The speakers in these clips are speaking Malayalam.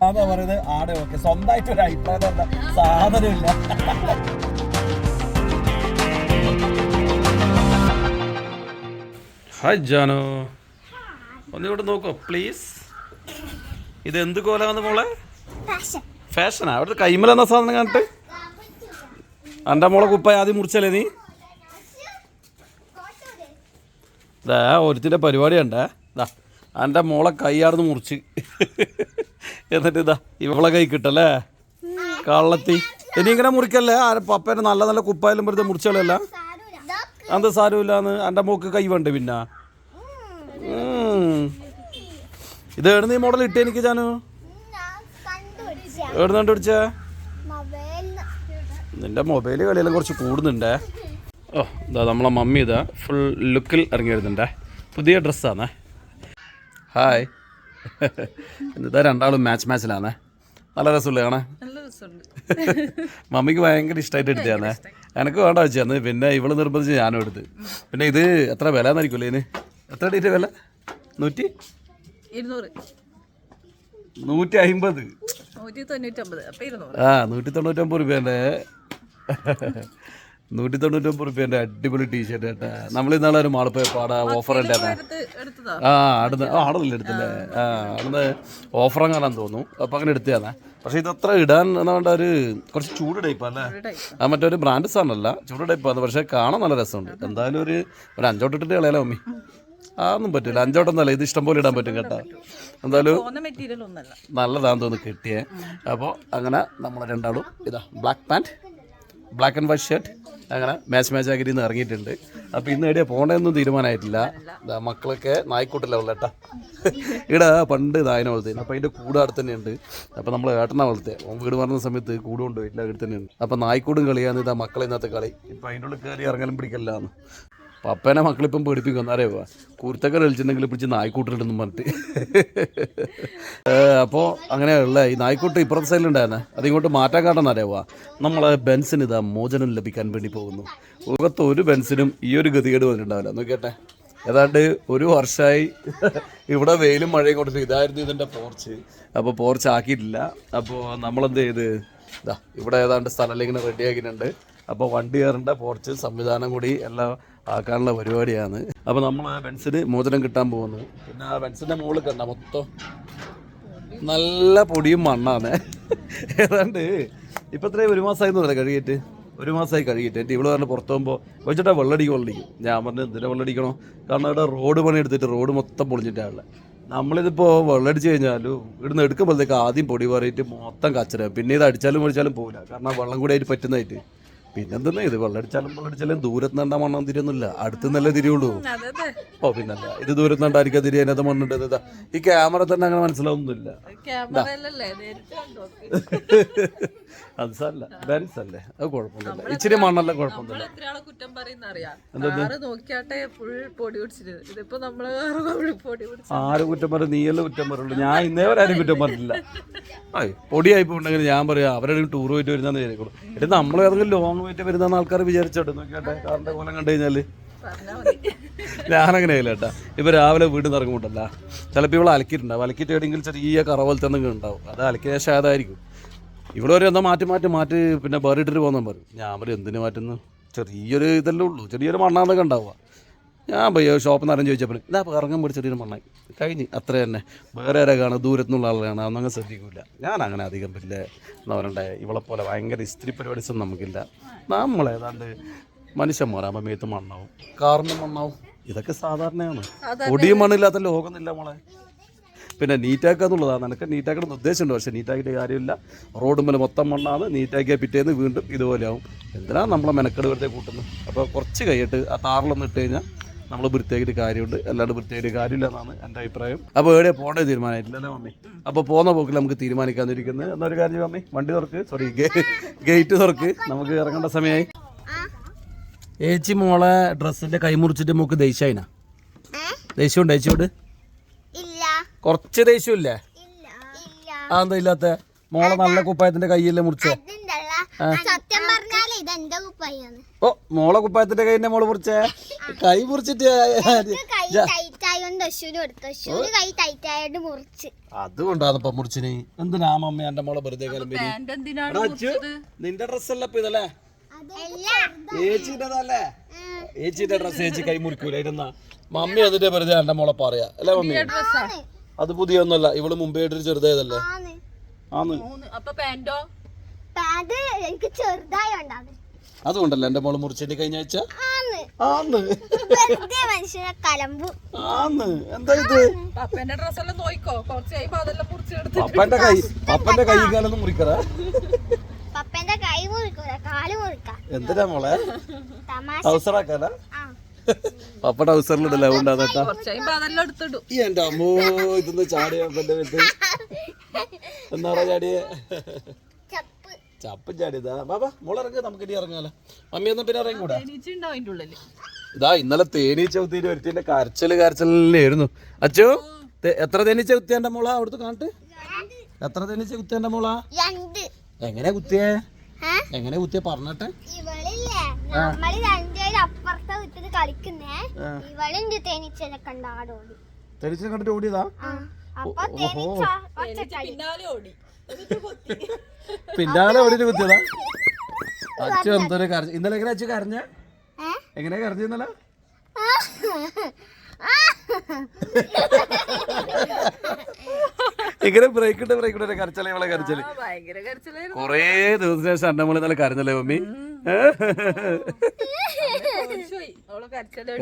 അതാ പറയുന്നത് ആടെ ഓക്കെ. സ്വന്തമായിട്ട് ഒരു അഭിപ്രായം എന്താ സാധനമില്ല. ഹായ് ജാനോ, ഒന്നിങ്ങോട്ട് നോക്കോ പ്ലീസ്. ഇത് എന്ത് കോലാന്ന് മോളെ? ഫാഷനാ? അവിടുത്തെ കൈമലെന്ന സാധനം കണ്ടിട്ട് എൻ്റെ മോളെ കുപ്പായ ആദ്യം മുറിച്ചല്ലേ നീ? ഇതാ ഒരുത്തിൻ്റെ പരിപാടി ഉണ്ടേ. ഇതാ എൻ്റെ മോളെ കൈയാർന്ന് മുറിച്ച് എന്നിട്ട് ഇതാ ഇവളെ കൈ കിട്ടല്ലേ കള്ളത്തി. ഇനി ഇങ്ങനെ മുറിക്കല്ലേ, പപ്പേനെ നല്ല നല്ല കുപ്പായാലും വെറുതെ മുറിച്ചോളല്ല. അത് സാരമില്ലാന്ന് എൻ്റെ മോക്ക് കൈ വേണ്ട. പിന്നെ ഇത് എവിടെ നീ മോഡൽ ഇട്ടേ എനിക്ക് ജാനു? എവിടെ കണ്ടു പിടിച്ചേ? നിന്റെ മൊബൈല് കളിയെല്ലാം കുറച്ച് കൂടുന്നുണ്ടേ. ഓ ഇതാ നമ്മളെ മമ്മി ഇതാ ഫുൾ ലുക്കിൽ ഇറങ്ങി വരുന്നുണ്ടേ. പുതിയ ഡ്രസ്സാണേ. ഹായ്. ഇതാ രണ്ടാളും മാച്ചിലാണേ. നല്ല രസമില്ലേ കാണാൻ? മമ്മിക്ക് ഭയങ്കര ഇഷ്ടമായിട്ട് എടുത്തതാണേ. എനിക്ക് വേണ്ട വെച്ചാന്ന്. പിന്നെ ഇവള് നിർബന്ധിച്ച് ഞാനും എടുത്ത്. പിന്നെ ഇത് എത്ര വില എന്നായിരിക്കുമല്ലോ ഇതിന്? എത്ര ഡേറ്റ് വില? 150 199 രൂപേൻ്റെ 199 അടിപൊളി ടീഷർട്ട് കേട്ടാ. നമ്മൾ ഇന്നാളെ ഒരു മാളിൽ പോയി പാടാ ഓഫർ ഉണ്ടായിരുന്നേ. ആടല്ലേ എടുത്തല്ലേ? അവിടുന്ന് ഓഫർ അങ്ങാനാന്ന് തോന്നുന്നു. അപ്പം അങ്ങനെ എടുത്തതാണ്. പക്ഷേ ഇതത്ര ഇടാൻ എന്നാ വേണ്ട, ഒരു കുറച്ച് ചൂട് ടൈപ്പല്ലേ? മറ്റൊരു ബ്രാൻഡ് സാധനമല്ല, ചൂട് ടൈപ്പാണ്. പക്ഷേ കാണാൻ നല്ല രസമുണ്ട്. എന്തായാലും ഒരു 5 ഇട്ടിട്ട് കളയാലോ മമ്മി? അതൊന്നും പറ്റില്ല. 5 ഒന്നല്ല, ഇത് ഇഷ്ടം പോലെ ഇടാൻ പറ്റും കേട്ടോ. എന്തായാലും നല്ലതാന്ന് തോന്നുന്നു കിട്ടിയേ. അപ്പോൾ അങ്ങനെ നമ്മൾ രണ്ടാളും ഇതാ black pant, black and white shirt അങ്ങനെ മാച്ച് ആക്കിയിട്ട് ഇന്ന് ഇറങ്ങിയിട്ടുണ്ട്. അപ്പോൾ ഇന്ന് എവിടെയാണ് പോകേണ്ടതെന്നും തീരുമാനമായിട്ടില്ല. മക്കളൊക്കെ നായ്ക്കൂട്ടില്ല ഉള്ളേട്ടാ. ഇവിടെ പണ്ട് നായനെ വളർത്തേന്. അപ്പോൾ അതിൻ്റെ കൂട് അടുത്ത് തന്നെയുണ്ട്. അപ്പോൾ നമ്മൾ ഏട്ടനെ വളർത്തേ. വീട് പറഞ്ഞ സമയത്ത് കൂട് കൊണ്ടുപോയില്ല, ഇവിടെ തന്നെയുണ്ട്. അപ്പോൾ നായ്ക്കൂടും കളിയാന്ന് ഇതാ മക്കളെ ഇന്നത്തെ കളി. ഇപ്പോൾ അതിൻ്റെ ഉള്ളിൽ കയറി ഇറങ്ങലും പിടിക്കല്ലാന്ന്. പപ്പേനെ മക്കളിപ്പം പേടിപ്പിക്കും. അറിയാ കുരുത്തൊക്കെ കളിച്ചിട്ടുണ്ടെങ്കിൽ പിടിച്ച് നായ്ക്കൂട്ടിലിട്ടെന്നും പറഞ്ഞിട്ട്. അപ്പോൾ അങ്ങനെയുള്ള ഈ നായ്ക്കൂട്ട് ഇപ്പുറത്തെ സൈഡിലുണ്ടായിരുന്നേ, അതിങ്ങോട്ട് മാറ്റാൻ കാരണം അറിയാവുക. നമ്മളെ ബെൻസിന് ഇതാ മോചനം ലഭിക്കാൻ വേണ്ടി പോകുന്നു. ലോകത്ത് ഒരു ബെൻസിനും ഈ ഒരു ഗതികേട് വന്നിട്ടുണ്ടാവില്ല. നോക്കിയട്ടെ, ഏതാണ്ട് 1 വർഷമായി ഇവിടെ വെയിലും മഴയും കൊടുത്ത് ഇതായിരുന്നു ഇതിൻ്റെ പോർച്ച്. അപ്പോൾ പോർച്ച് ആക്കിയിട്ടില്ല. അപ്പോൾ നമ്മളെന്ത് ചെയ്ത് ഇതാ ഇവിടെ ഏതാണ്ട് സ്ഥലം ഇങ്ങനെ റെഡി ആക്കിയിട്ടുണ്ട്. അപ്പോൾ വണ്ടി കയറേണ്ട പോർച്ച് സംവിധാനം കൂടി എല്ലാം ആക്കാനുള്ള പരിപാടിയാണ്. അപ്പോൾ നമ്മൾ ആ ബെൻസിന് മോചനം കിട്ടാൻ പോകുന്നു. പിന്നെ ആ ബെൻസിൻ്റെ മുകളിൽ കണ്ട മൊത്തം നല്ല പൊടിയും മണ്ണാണ്. ഏതാണ്ട് ഇപ്പം ഇത്രയും 1 മാസമായി എന്നല്ലേ കഴുകിയിട്ട്? 1 മാസമായി കഴുകിയിട്ട്. എന്നിട്ട് ഇവള് പറഞ്ഞ് പുറത്ത് പോകുമ്പോൾ വെച്ചിട്ടാ വെള്ളടിക്കും. ഞാൻ പറഞ്ഞു എന്തിനാ വെള്ളടിക്കണോ? കാരണം ഇവിടെ റോഡ് പണി എടുത്തിട്ട് റോഡ് മൊത്തം പൊളിഞ്ഞിട്ടാണുള്ളത്. നമ്മളിതിപ്പോൾ വെള്ളടിച്ച് കഴിഞ്ഞാലും ഇവിടുന്ന് എടുക്കുമ്പോഴത്തേക്ക് ആദ്യം പൊടി പറയിട്ട് മൊത്തം കച്ചറ. പിന്നെ ഇത് അടിച്ചാലും പൊടിച്ചാലും പോകില്ല, കാരണം വെള്ളം കൂടി ആയിട്ട് പറ്റുന്നതായിട്ട്. പിന്നെന്താ ഇത് വെള്ളടിച്ചാലും ദൂരത്ത് നിന്നാ മണ്ണം തിരിയൊന്നുമില്ല, അടുത്ത് നിന്നല്ലേ തിരിയുള്ളൂ. ഓ പിന്നല്ല, ഇത് ദൂരത്ത് നിന്നായിരിക്കും തിരി. അതിനകത്ത് മണ്ണിട്ട് ഈ ക്യാമറ തന്നെ അങ്ങനെ മനസ്സിലാവുന്നില്ല. അത് സാരല്ല, ബെൻസ് അല്ലേ, അത് കുഴപ്പമൊന്നുമില്ല. ഇച്ചിരി മണ്ണല്ല കുഴപ്പമൊന്നുമില്ല. ആര് കുറ്റം പറയും? നീയല്ലേ കുറ്റം പറയുള്ളൂ. ഞാൻ ഇന്നേ വരെ ആരും കുറ്റം പറഞ്ഞില്ല. പൊടിയായി പോയിട്ടുണ്ടെങ്കിൽ ഞാൻ പറയാം അവരെയും ടൂർ പോയിട്ട് വരുന്നതെന്ന് വിചാരിക്കുള്ളൂ. എന്നിട്ട് നമ്മൾ ഏതെങ്കിലും ലോങ് പോയിട്ട് വരുന്ന ആൾക്കാർ വിചാരിച്ചോട്ടെ. നോക്കിയാട്ടെ കാറിന്റെ കോലം കണ്ടു കഴിഞ്ഞാല് ഞാനങ്ങനെ ആയില്ല കേട്ടാ. ഇപ്പൊ രാവിലെ വീട്ടിൽ നിന്ന് ഇറങ്ങുമ്പോണ്ടല്ല, ചിലപ്പോൾ ഇവളെ അലക്കിയിട്ടുണ്ടാവും. അലക്കിയിട്ട് എവിടെയെങ്കിലും ചെറിയ കറ പോലത്തെ എന്തെങ്കിലും ഉണ്ടാവും. അത് അലക്കിയ ശേഷം അതായിരിക്കും. ഇവിടെ ഒരു എന്താ മാറ്റി പിന്നെ വേറിട്ടിട്ട് പോകുന്ന പറയും. ഞാൻ പറയും എന്തിനു മാറ്റുന്നു? ചെറിയൊരു ഇതല്ലേ ഉള്ളൂ, ചെറിയൊരു മണ്ണാന്നൊക്കെ ഉണ്ടാവുക. ഞാൻ പോയി ഷോപ്പിൽ നിന്ന് ആരും ചോദിച്ചപ്പോൾ ഇതാ ഇറങ്ങുമ്പോൾ ചെറിയൊരു മണ്ണായി കഴിഞ്ഞ് അത്ര തന്നെ. വേറെ ആരെ കാണും, ദൂരത്തുനിന്നുള്ള ആളാണ്, അതൊന്നും ശ്രദ്ധിക്കില്ല. ഞാൻ അങ്ങനെ അധികം പിന്നെ എന്താ പറയണ്ടേ, ഇവളെ പോലെ ഭയങ്കര ഇസ്ത്രി പരിപാടിസൊന്നും നമുക്കില്ല. നമ്മളേതാണ്ട് മനുഷ്യന്മാരാകുമ്പോൾ മേത്ത് മണ്ണാവും, കാറിന് മണ്ണാവും. ഇതൊക്കെ സാധാരണയാണ്. പൊടിയും മണ്ണില്ലാത്ത ലോകമൊന്നുമില്ല മോളെ. പിന്നെ നീറ്റാക്കുക എന്നുള്ളതാണ്. എനിക്ക് നീറ്റാക്കണമെന്ന് ഉദ്ദേശമുണ്ട്, പക്ഷേ നീറ്റാക്കിയിട്ട് കാര്യമില്ല. റോഡ് മേലെ മൊത്തം മണ്ണാണ്. നീറ്റാക്കിയാൽ പിറ്റേന്ന് വീണ്ടും ഇതുപോലെയാവും. എന്തിനാണ് നമ്മളെ മെനക്കെട് വെറുതെ കൂട്ടുന്നത്? അപ്പോൾ കുറച്ച് കഴിയിട്ട് ആ താറിലൊന്നും ഇട്ട് കഴിഞ്ഞാൽ നമ്മൾ വൃത്തിയാക്കിയിട്ട് കാര്യമുണ്ട്, അല്ലാണ്ട് വൃത്തിയാക്കിയിട്ട് കാര്യമില്ല എന്നാണ് എൻ്റെ അഭിപ്രായം. അപ്പോൾ എവിടെയാണ് പോകേണ്ടത് തീരുമാനമായിട്ടില്ലല്ലോ മമ്മി. അപ്പോൾ പോകുന്ന പോക്കിൽ നമുക്ക് തീരുമാനിക്കാതിരിക്കുന്നത്. എന്നൊരു കാര്യം മമ്മി, വണ്ടി തുറക്ക്, ഗേറ്റ് തുറക്ക്, നമുക്ക് ഇറങ്ങേണ്ട സമയമായി. ഏച്ചി മോളെ ഡ്രസ്സിൻ്റെ കൈ മുറിച്ചിട്ട് മോക്ക് ദേഷ്യായിനാ? ദേഷ്യമുണ്ട് ഏച്ചിയോട്? കുറച്ച് ദേഷ്യമില്ലേ? അതെന്താ ഇല്ലാത്ത? മോളെ നല്ല കുപ്പായത്തിന്റെ കൈയല്ലേ മുറിച്ചേ? ഓ മോളെ കുപ്പായത്തിന്റെ കൈ മോള് മുറിച്ചേ? കൈ മുറിച്ചിട്ട് അതുകൊണ്ടാണ് മുറിച്ചിന്. എന്തിനാ മമ്മ എന്റെ മോളെ വെറുതെ നിന്റെ ഡ്രസ്സല്ല ഇപ്പൊ ഇതല്ലേ? ഏച്ചിട്ടതല്ലേ? ഏച്ചിന്റെ ഡ്രസ് ഏച്ചി കൈ മുറിക്കൂല. ഇരുന്ന മമ്മി അതിന്റെ വെറുതെ എന്റെ മോളെ പറയാ അല്ലേ മമ്മി? അത് പുതിയ ഒന്നല്ല, ഇവള് മുമ്പേ ഇട്ടൊരു ചെറുതായതല്ലേ? അതുകൊണ്ടല്ലേ എന്റെ മോള് മുറിച്ചിട്ട് കഴിഞ്ഞ ആഴ്ച? എന്താ ഇത്? പപ്പന്റെ കൈ കാലൊന്നും മുറിക്കറ? എന്തിനാ മോളെ? അവസറാക്കാല? പപ്പയുടെ അവസറിലിടല്ലേ? എന്റെ അമ്മോ, ഇതൊന്ന് ചാടിയ എന്നാടാ ചാടിയ? ചപ്പും ചാടിയതാ. ബാബാ മോളിറങ്ങ, നമുക്ക് ഇനി ഇറങ്ങാലോ. മമ്മി ഒന്നും പിന്നെ ഇറങ്ങിക്കൂടാ? ഇതാ ഇന്നലെ തേനീച്ച കുത്തിയിട്ട് ഒരുത്തിന്റെ കരച്ചിലായിരുന്നു. അച്ഛോ, എത്ര തേനീച്ച കുത്തിയ എന്റെ മോളാ? അവിടുത്തെ കാണട്ടെ, എത്ര തേനീച്ച കുത്തിയ എന്റെ മോളാ? എങ്ങനെ കുത്തിയേ? എങ്ങനെ കുത്തിയ പറഞ്ഞട്ടെ. തേനീച്ച കണ്ടിട്ട് ഓടിയതാ? പിന്നാലെ ഓടിട്ട് കുത്തിയതാ? അച്ഛൻ എന്തൊരു കരഞ്ഞ ഇന്നലെ? എങ്ങനെ അച്ഛൻ കരഞ്ഞ? എങ്ങനെ കരഞ്ഞു ഇന്നലെ? ഇങ്ങനെ ബ്രേക്കിട്ട് കരച്ചല്ലേ ഇവളെ കരച്ചല്? കൊറേ ദിവസത്തിന് ശേഷം എന്റെ മോള് ഇന്നലെ കരഞ്ഞല്ലേ മമ്മി?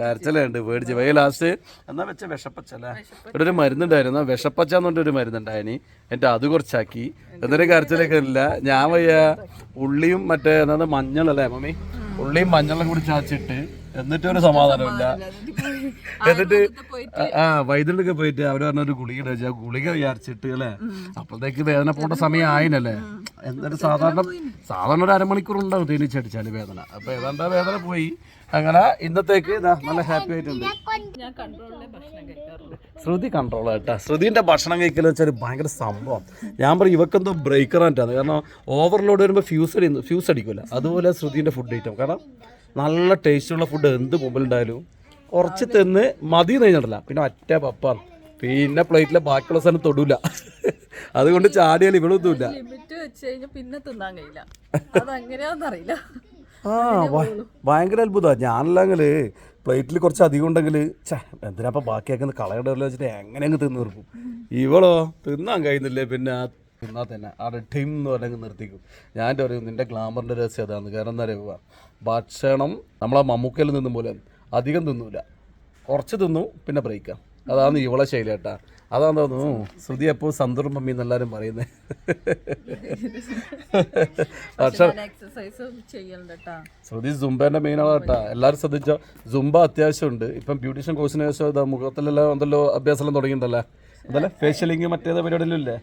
കരച്ചലുണ്ട്, പേടിച്ച് പോയി. ലാസ്റ്റ് എന്നാ വെച്ച വിഷപ്പച്ചല്ലേ? ഇവിടെ ഒരു മരുന്നുണ്ടായിരുന്നു, വിഷപ്പച്ച എന്ന് പറഞ്ഞൊരു മരുന്നുണ്ടായിനി. എന്നിട്ട് അത് കുറച്ചാക്കി എന്നിട്ട് കരച്ചിലൊക്കെ ഇല്ല. ഞാൻ വയ്യ ഉള്ളിയും മറ്റേ എന്താ മഞ്ഞളല്ലേ മമ്മി? ഉള്ളിയും മഞ്ഞളും കൂടി ചാച്ചിട്ട് എന്നിട്ടൊരു സമാധാനമില്ല. എന്നിട്ട് വൈദ്യുതിലൊക്കെ പോയിട്ട് അവര് പറഞ്ഞൊരു ഗുളിക വെച്ചാൽ ഗുളിക വിചാരിച്ചിട്ട് അല്ലേ? അപ്പോഴത്തേക്ക് വേദന പോണ്ട സമയം ആയിനല്ലേ? എന്നിട്ട് സാധാരണ ഒരു അരമണിക്കൂർ ഉണ്ടാവും തേനീച്ചടിച്ചാല് വേദന. അപ്പൊ ഏതാണ്ട് വേദന പോയി. അങ്ങനെ ഇന്നത്തേക്ക് നല്ല ഹാപ്പി ആയിട്ടുണ്ട്. ശ്രുതി കൺട്രോൾ ആയിട്ടാ. ശ്രുതിന്റെ ഭക്ഷണം കഴിക്കൽ വെച്ചാൽ ഭയങ്കര സംഭവം. ഞാൻ പറയും ഇവക്കെന്തോ ബ്രേക്കറായിട്ടാണ്. കാരണം ഓവർലോഡ് വരുമ്പോൾ ഫ്യൂസ് അടിക്കില്ല. അതുപോലെ ശ്രുതിന്റെ ഫുഡ് ഐറ്റം. കാരണം നല്ല ടേസ്റ്റുള്ള ഫുഡ് എന്ത് മുമ്പിലുണ്ടായാലും കുറച്ച് തിന്ന് മതി കഴിഞ്ഞിട്ടില്ല, പിന്നെ ഒറ്റ പപ്പാണ്. പിന്നെ പ്ലേറ്റിലെ ബാക്കിയുള്ള സ്ഥലം തൊടൂല. അതുകൊണ്ട് ചാടിയാൽ ഇവളൊന്നുമില്ല. ഭയങ്കര അത്ഭുതമാണ്. ഞാനല്ലെങ്കിൽ പ്ലേറ്റിൽ കുറച്ച് അധികം ഉണ്ടെങ്കിൽ എന്തിനാപ്പം ബാക്കിയാക്കുന്ന കളയടല്ലോ വെച്ചിട്ട് എങ്ങനെ അങ്ങ് തിന്ന് തീർക്കും. ഇവളോ തിന്നാൻ കഴിയുന്നില്ലേ, പിന്നെ തിന്നാൽ തന്നെ അവിടെ ടീം എന്ന് പറഞ്ഞെങ്കിൽ നിർത്തിക്കും. ഞാൻ പറയും നിൻ്റെ ഗ്ലാമറിൻ്റെ രഹസ്യം അതാണ്. കാരണം എന്താ പറയുക, ഭക്ഷണം നമ്മളെ മമ്മൂക്കയിൽ നിന്നും പോലെ അധികം തിന്നൂല, കുറച്ച് തിന്നു പിന്നെ ബ്രേക്കാം. അതാണ് ഇവളെ ശൈലി കേട്ടാ. അതാന്ന് തോന്നുന്നു ശ്രുതി എപ്പോൾ സന്തൂറും മമ്മി എന്നെല്ലാവരും പറയുന്നത്. പക്ഷെ ശ്രുതി സുംബേൻ്റെ മെയിൻ ആളാ കേട്ടാ. എല്ലാവരും ശ്രദ്ധിച്ചോ, സുംബ അത്യാവശ്യമുണ്ട്. ഇപ്പം ബ്യൂട്ടീഷ്യൻ കോഴ്സിന് ശേഷം മുഖത്തിലെല്ലാം എന്തല്ലോ അഭ്യാസമെല്ലാം തുടങ്ങിയിട്ടുണ്ടല്ലേ? അതല്ലേ ഫേഷ്യലിങ് മറ്റേത് പരിപാടിയിലും ഇല്ലേ?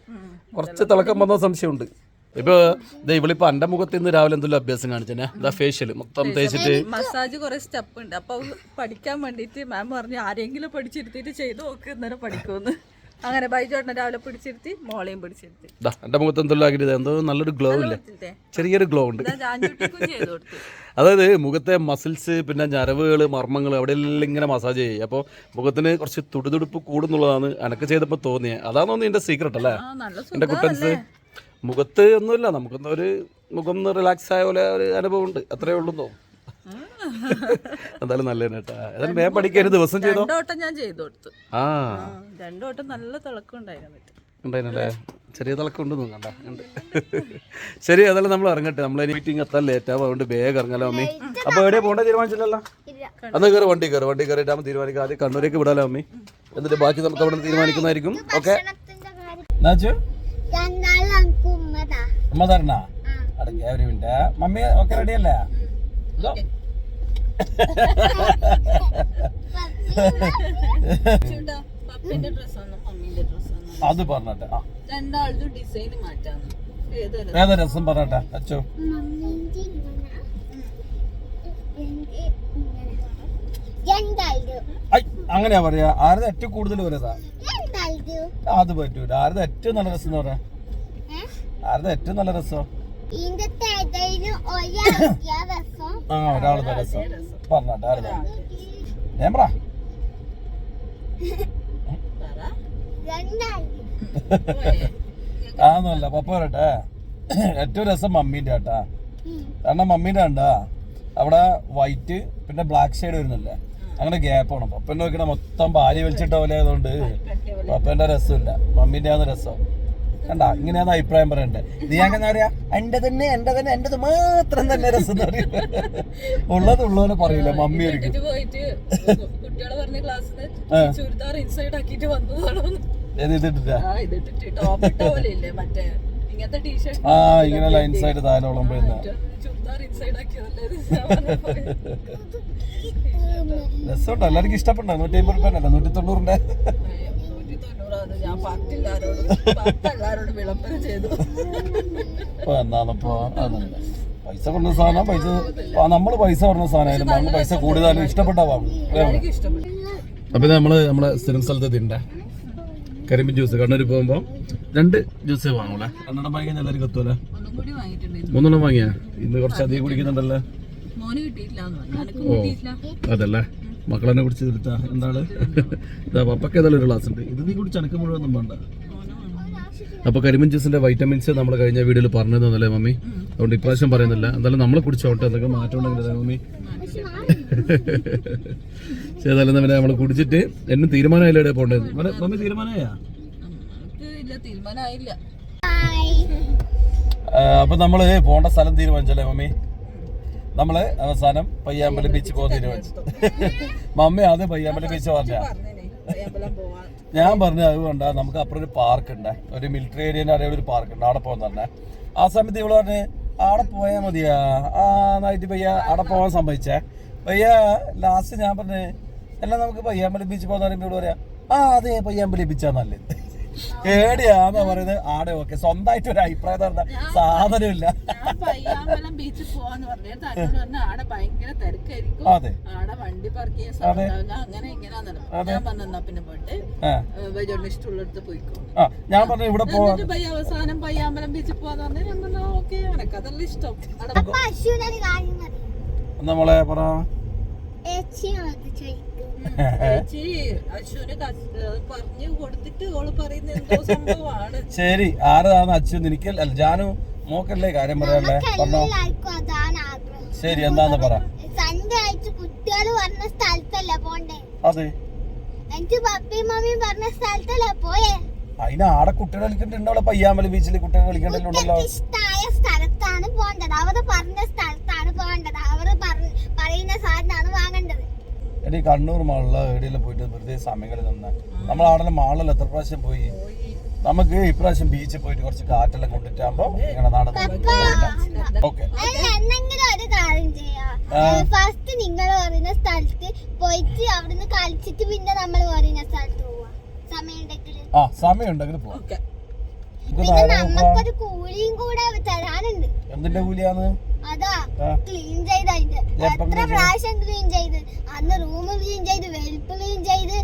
കുറച്ച് തിളക്കം വന്ന സംശയമുണ്ട്. ഇപ്പൊ ഇവളിപ്പോ എന്റെ മുഖത്ത് ഇന്ന് രാവിലെ എന്തെങ്കിലും അഭ്യാസം കാണിച്ചേ ഫേഷ്യൽ മൊത്തം തേച്ചിട്ട് മസാജ് കുറെ സ്റ്റെപ്പ് ഉണ്ട്. അപ്പൊ പഠിക്കാൻ വേണ്ടിട്ട് മാം പറഞ്ഞു ആരെങ്കിലും പിടിച്ചിരുത്തിട്ട് ചെയ്ത് നോക്ക്, ഇന്നേരം പഠിക്കുമെന്ന്. അങ്ങനെ ബൈജോട്ടനെ രാവിലെ പിടിച്ചിരുത്തി, മോളെയും പിടിച്ചിരുത്തി. എന്റെ മുഖത്ത് എന്തെല്ലാം ആക്കിയിട്ട് എന്തോ നല്ലൊരു ഗ്ലോ ഇല്ലേ, ചെറിയൊരു ഗ്ലോ ഉണ്ട്. അതായത് മുഖത്തെ മസിൽസ് പിന്നെ ഞരവുകൾ മർമ്മങ്ങൾ അവിടെയെല്ലാം ഇങ്ങനെ മസാജ് ചെയ്യും. അപ്പോൾ മുഖത്തിന് കുറച്ച് തുടുതുടുപ്പ് കൂടുന്നുള്ളതാണ് എനിക്ക് ചെയ്തപ്പോൾ തോന്നിയത്. അതാണോ എന്റെ സീക്രട്ട് അല്ലേ എന്റെ കുട്ടൻസ്? മുഖത്ത് ഒന്നുമില്ല, നമുക്കൊന്നും ഒരു മുഖം റിലാക്സ് ആയ പോലെ ഒരു അനുഭവം ഉണ്ട്, അത്രേ ഉള്ളൂ. എന്തായാലും നല്ല കേട്ടാ. ഏതായാലും വേഗം പഠിക്കാൻ ഒരു ദിവസം ചെയ്തോ? ഞാൻ ചെയ്തു കൊടുത്തു. രണ്ടോട്ടം നല്ല തിളക്കം ഉണ്ടായിരുന്നല്ലേ? ചെറിയ തിളക്കം ഉണ്ട് കണ്ട ഉണ്ട്. ശരി, അതെല്ലാം നമ്മൾ ഇറങ്ങട്ടെ. നമ്മളെ മീറ്റിംഗ് എത്താൻ ലേറ്റ് ആവും, അതുകൊണ്ട് വേഗം ഇറങ്ങാലോ അമ്മി. അപ്പൊ എവിടെയാ പോകേണ്ട തീരുമാനിച്ചില്ലല്ലോ? അന്ന് കയറി വണ്ടി കയറിയിട്ടാകുമ്പോൾ തീരുമാനിക്കാം. ആദ്യം കണ്ണൂരേക്ക് വിടാലോ അമ്മി, എന്നിട്ട് ബാക്കി നമുക്ക് അവിടെ തീരുമാനിക്കുന്നതായിരിക്കും. ഓക്കെ അമ്മ തരണ അടങ്ങിയ ഒരു മിനിറ്റ്. മമ്മി ഓക്കെ റെഡിയല്ലേ? അത് പറഞ്ഞട്ടെ. ഏതാ രസം പറഞ്ഞട്ടെ അച്ചോ? അങ്ങനെയാ പറയാ. ആരത് ഏറ്റവും കൂടുതൽ വരതാ? അത് പറ്റൂല. ആരത് ഏറ്റവും നല്ല രസം എന്ന് പറയാ? ആരത് ഏറ്റവും നല്ല രസം? ഒരാളുടെ രസം പറഞ്ഞട്ടെ. ആരതാ? ഞാൻ പറ. ആന്നല്ല പപ്പ പറയട്ടെ, ഏറ്റവും രസം മമ്മീന്റെ ആട്ടാ. കാരണം മമ്മീന്റെ കണ്ടാ അവിടെ വൈറ്റ് പിന്നെ ബ്ലാക്ക് ഷെയ്ഡ് വരുന്നില്ലേ, അങ്ങനെ ഗ്യാപ്പ് ആണ്. പപ്പൻ്റെ നോക്കണ മൊത്തം ഭാര്യ വലിച്ചിട്ട പോലെ ആയതുകൊണ്ട് പപ്പന്റെ രസമില്ല, മമ്മീന്റെ ആണ് രസം. കണ്ടാ, ഇങ്ങനെയാണ് അഭിപ്രായം പറയണ്ടേ. നീ അങ്ങനെ പറയാ എന്റെ തന്നെ എന്റേത് മാത്രം തന്നെ രസം എന്ന് പറയും. ഉള്ളതുള്ളവനെ പറയില്ല മമ്മി ആയിരിക്കും. ഇങ്ങനെ ലൈൻസ് ആയിട്ട് താഴോളം രസമുണ്ടോ? എല്ലാവർക്കും ഇഷ്ടപ്പെട്ടോ? 150 രൂപ 190 എന്നാണിപ്പോ അതല്ല പൈസ പറഞ്ഞ സാധനം. നമ്മള് പൈസ പറഞ്ഞ സാധനമായാലും നമ്മള് പൈസ കൂടുതലും ഇഷ്ടപ്പെട്ടാവാം. അപ്പൊ നമ്മളെ സ്ഥിരം സ്ഥലത്ത് തിണ്ടേ കരിമ്പിൻ ജ്യൂസ് കണ്ണൂർ പോകുമ്പോ 2 ജ്യൂസേ വാങ്ങൂലേ. 2 വാങ്ങിയാൽ എല്ലാവരും കത്തുമല്ലേ? 3 വാങ്ങിയാ? ഇന്ന് കുറച്ച് അധികം കുടിക്കുന്നുണ്ടല്ലേ? അതല്ലേ മക്കളെന്നെ കുടിച്ച് തീർത്താ എന്താണ്. പപ്പക്ക് ഏതായാലും ഒരു ഗ്ലാസ് ഉണ്ട്, ഇത് നീ കുടിച്ച് അനക്ക് മുഴുവൊന്നും വേണ്ട. അപ്പൊ കരിമ്പിൻ ജ്യൂസിന്റെ വൈറ്റമിൻസ് നമ്മൾ കഴിഞ്ഞ വീഡിയോയിൽ പറഞ്ഞു തന്നല്ലേ മമ്മി, അതുകൊണ്ട് ഇപ്രാവശ്യം പറയുന്നില്ല. എന്തായാലും നമ്മൾ കുടിച്ചോട്ടെ, എന്തൊക്കെ മാറ്റം ഉണ്ടെങ്കിലേ മമ്മി. ഏതായാലും പിന്നെ നമ്മൾ കുടിച്ചിട്ട് എന്നും തീരുമാനമായില്ല എവിടെ പോണ്ടത്. മമ്മി തീരുമാനമായാ? അപ്പൊ നമ്മള് പോണ്ട സ്ഥലം തീരുമാനിച്ചല്ലേ മമ്മി? നമ്മള് അവസാനം പയ്യാമ്പലം ബീച്ച് പോകാൻ തീരുമാനിച്ചു. മമ്മി ആദ്യം പയ്യാമ്പലം ബീച്ച് പറഞ്ഞ, ഞാൻ പറഞ്ഞ അതുകൊണ്ടാ നമുക്ക് അപ്പുറം ഒരു പാർക്ക് ഉണ്ട്, ഒരു മിലിറ്ററി ഏരിയന്റെ അറിയാൻ ഒരു പാർക്ക് ഉണ്ട്, അവിടെ പോകാൻ തന്നെ. ആ സമയത്ത് ഇവള് പറഞ്ഞ് അവിടെ പോയാൽ മതിയാ. നന്നായിട്ട് പയ്യ അവിടെ പോകാൻ സമ്മതിച്ചേ. പയ്യ ലാസ്റ്റ് ഞാൻ പറഞ്ഞ് എല്ലാം നമുക്ക് പയ്യാമ്പലം ബീച്ച് പോകാൻ പറയുമ്പോൾ ഇവിടെ പറയാ അതെ പയ്യാമ്പലം ബീച്ചാ നല്ലത്. ഏടിയാന്നാ പറയുന്നത്. ആടെ ഓക്കെ, സ്വന്തമായിട്ട് ഒരു അഭിപ്രായം സാധനമില്ല. അതെ ഞാൻ പറഞ്ഞു ഇവിടെ പോവാം. അവസാനം പയ്യാമ്പലം ബീച്ചിൽ പോവാന്ന് അതെല്ലാം ഇഷ്ടം. നമ്മളെ പറ ശരി. ആരതാണ് അച്ഛൻ? എനിക്കല്ല, ജാനു മോക്കല്ലേ കാര്യം പറയാനല്ലേ? പറഞ്ഞോ. ശരി, എന്താന്ന് പറ. കുട്ടികള് പറഞ്ഞ സ്ഥലത്തല്ല പോണ്ടേ? അതെ, എനിക്ക് പപ്പയും മമ്മിയും പറഞ്ഞ സ്ഥലത്തല്ല പോയേ. അതിന് ആടെ കുട്ടികൾ കളിക്കണ്ടല്ലോ, പയ്യാമ്പലി ബീച്ചിൽ കുട്ടികൾ കളിക്കണ്ടല്ലോ. ഇഷ്ടമായ സ്ഥലത്താണ് പോണ്ടത്, അവര് പറഞ്ഞ സ്ഥലത്താണ് പോണ്ടത്, അവര് പറയുന്ന സാധനമാണ് വാങ്ങേണ്ടത്. എടി കണ്ണൂർ മാളില് എവിടെയെല്ലാം പോയിട്ട് വെറുതെ സമയങ്ങളിൽ നിന്ന് നമ്മൾ അവിടെ മാളിൽ എത്ര പ്രാവശ്യം പോയി. നമുക്ക് ഇപ്രാവശ്യം ബീച്ചിൽ പോയിട്ട് കുറച്ച് കാറ്റെല്ലാം കൊണ്ടിട്ടാകുമ്പോ ഇങ്ങനെ നടന്നു. ഓക്കെ, എന്തെങ്കിലും ഒരു കാര്യം ചെയ്യാം. ഫസ്റ്റ് നിങ്ങൾ പറയുന്ന സ്ഥലത്ത് പോയിട്ട് അവിടുന്ന് കളിച്ചിട്ട് പിന്നെ നമ്മൾ പറയുന്ന സ്ഥലത്ത് പോവാ. സമയം ഉണ്ടെങ്കിൽ പോവാം. പിന്നെ നമുക്കൊരു കൂലിയും കൂടെ തരാനുണ്ട്. എന്തിന്റെ കൂലിയാണ്? അതാ ക്ലീൻ ചെയ്ത്, അതിന്റെ എത്ര പ്രാവശ്യം ക്ലീൻ ചെയ്ത്, അന്ന് റൂം ക്ലീൻ ചെയ്ത്, വെൽപ്പ് ക്ലീൻ ചെയ്ത്,